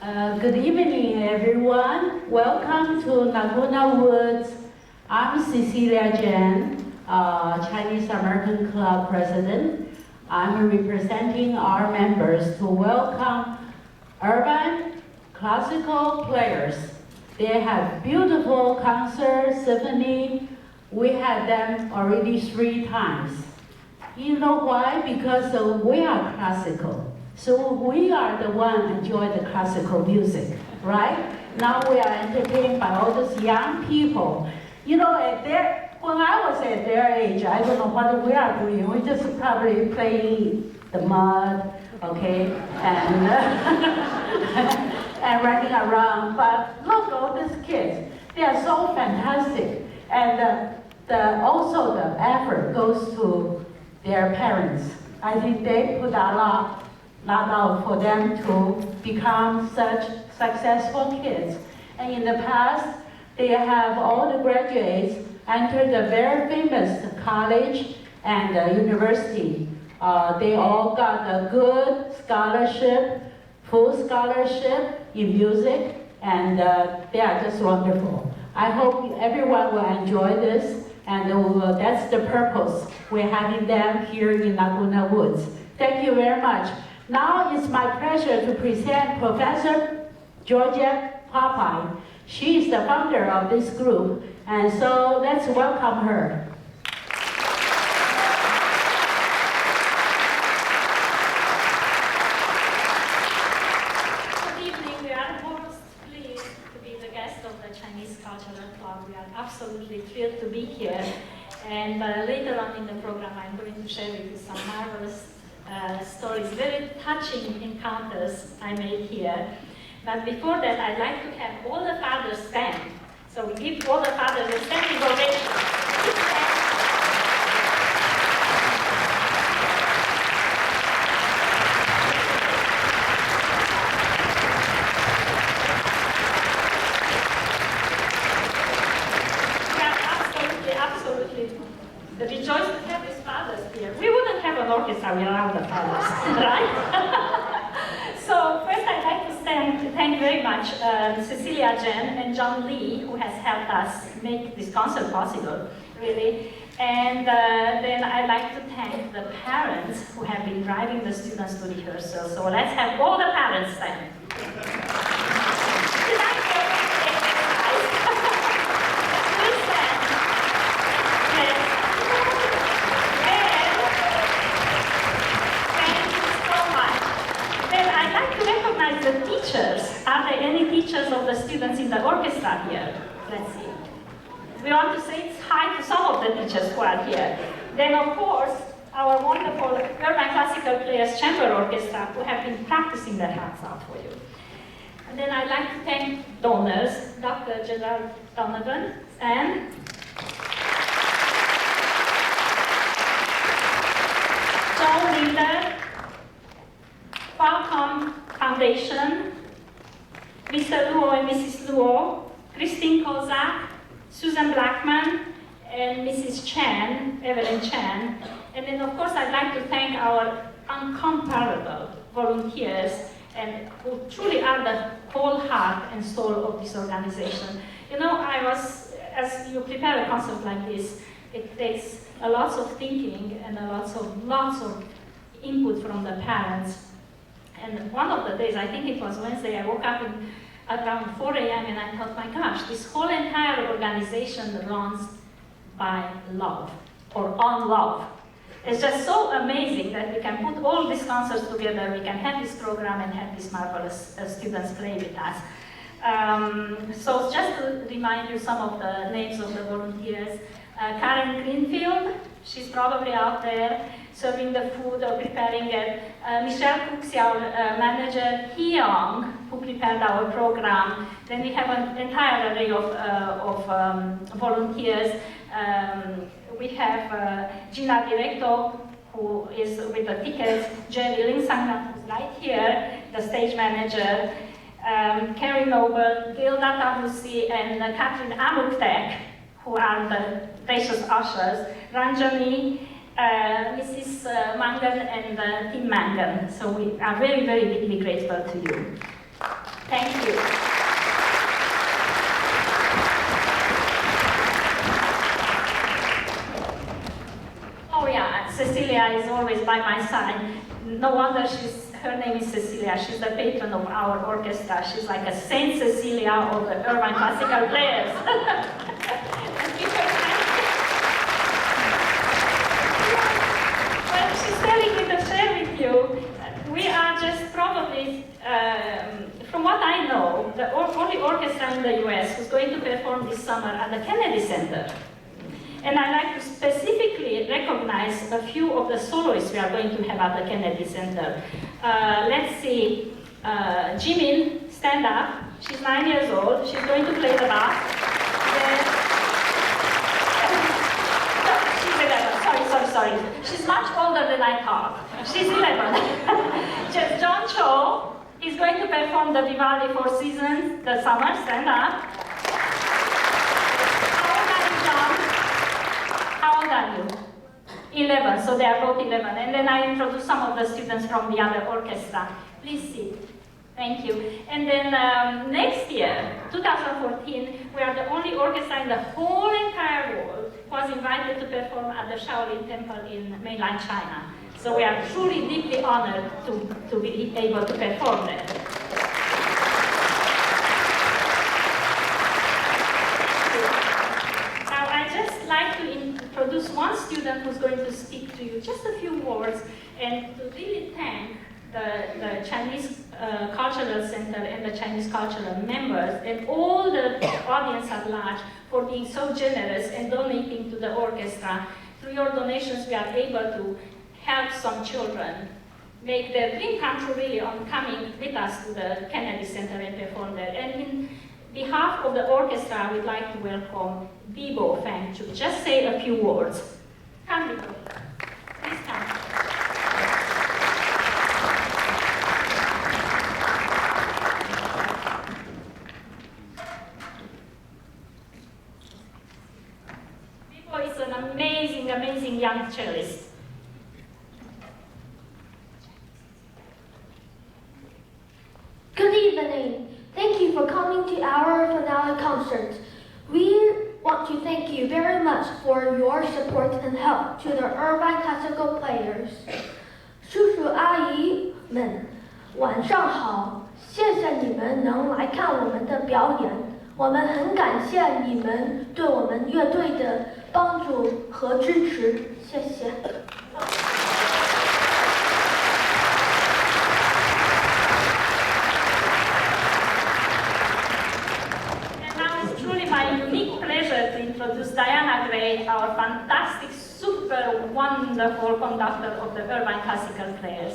Good evening, everyone. Welcome to Laguna Woods. I'm Cecilia Jen, Chinese American Club President. I'm representing our members to welcome urban classical players. They have beautiful concert, symphony. We had them already 3 times. You know why? Because we are classical. So we are the one enjoy the classical music, right? Now we are entertained by all those young people. You know, when I was at their age, I don't know what we are doing. We just probably playing the mud, okay, and and running around. But look, all these kids, they are so fantastic. And also the effort goes to their parents. I think they put a lot out for them to become such successful kids. And in the past, they have all the graduates enter the very famous college and university. They all got a good scholarship, full scholarship in music, and they are just wonderful. I hope everyone will enjoy this, and that's the purpose. We're having them here in Laguna Woods. Thank you very much. Now it's my pleasure to present Professor Georgette Popeye. She is the founder of this group, and so let's welcome her. Good evening. We are most pleased to be the guest of the Chinese Cultural Club. We are absolutely thrilled to be here. And later on in the program, I'm going to share with you some marvelous stories, very touching encounters I made here. But before that, I'd like to have all the fathers stand. So we give all the fathers a standing ovation. Rejoice to have these fathers here. We wouldn't have an orchestra without the fathers, right? So first I'd like to thank very much Cecilia Jen and John Lee, who has helped us make this concert possible, really. And then I'd like to thank the parents who have been driving the students to rehearsal. So let's have all the parents stand. The teachers. Are there any teachers of the students in the orchestra here? Let's see. We want to say hi to some of the teachers who are here. Then, of course, our wonderful Urban Classical Players Chamber Orchestra who have been practicing their hearts out for you. And then I'd like to thank donors, Dr. Gerald Donovan and John Linder, Qualcomm Foundation, Mr. Luo and Mrs. Luo, Christine Kozak, Susan Blackman, and Mrs. Chen, Evelyn Chen. And then, of course, I'd like to thank our incomparable volunteers and who truly are the whole heart and soul of this organization. You know, as you prepare a concert like this, it takes a lot of thinking and lots of input from the parents. And one of the days, I think it was Wednesday, I woke up around 4 a.m. and I thought, my gosh, this whole entire organization runs by love, or on love. It's just so amazing that we can put all these concerts together, we can have this program and have these marvelous students play with us. So just to remind you some of the names of the volunteers, Karen Greenfield, she's probably out there serving the food or preparing it. Michelle Cooksey, our manager, Hee Young, who prepared our program. Then we have an entire array of volunteers. We have Gina Directo, who is with the tickets, Jerry Lingsang, who's right here, the stage manager, Carrie Noble, Gilda Tabusi, and Catherine Amuktek, who are the gracious ushers, Ranjani, Mrs. Mangan, and Tim Mangan. So we are very, very deeply grateful to you. Thank you. Oh yeah, Cecilia is always by my side. No wonder her name is Cecilia. She's the patron of our orchestra. She's like a Saint Cecilia of the urban classical players. Well, she's telling me to share with you. We are just probably, from what I know, the only orchestra in the US who's going to perform this summer at the Kennedy Center. And I'd like to specifically recognize a few of the soloists we are going to have at the Kennedy Center. Let's see, Jimin, stand up. She's 9 years old. She's going to play the bass. She's 11, sorry. She's much older than I thought. She's 11. Just John Cho is going to perform the Vivaldi Four Seasons, the summer, stand up. How old are you? 11, so they are both 11. And then I introduce some of the students from the other orchestra. Please sit. Thank you. And then next year, 2014, we are the only orchestra in the whole entire world who was invited to perform at the Shaolin Temple in mainland China. So we are truly deeply honored to be able to perform there. Introduce one student who's going to speak to you just a few words and to really thank the Chinese Cultural Center and the Chinese cultural members and all the audience at large for being so generous and donating to the orchestra. Through your donations, we are able to help some children make their dream come true really on coming with us to the Kennedy Center and perform there. And in behalf of the orchestra, we'd like to welcome Bibo Feng to just say a few words. Come, Bibo. Please come. Bibo is an amazing, amazing young cellist. Good evening. Thank you for coming to our finale concert. We want to thank you very much for your support and help to the Irvine Classical players. 叔叔阿姨们，晚上好！谢谢你们能来看我们的表演，我们很感谢你们对我们乐队的帮助和支持，谢谢。Introduce Diana Gray, our fantastic, super wonderful conductor of the Irvine Classical Players.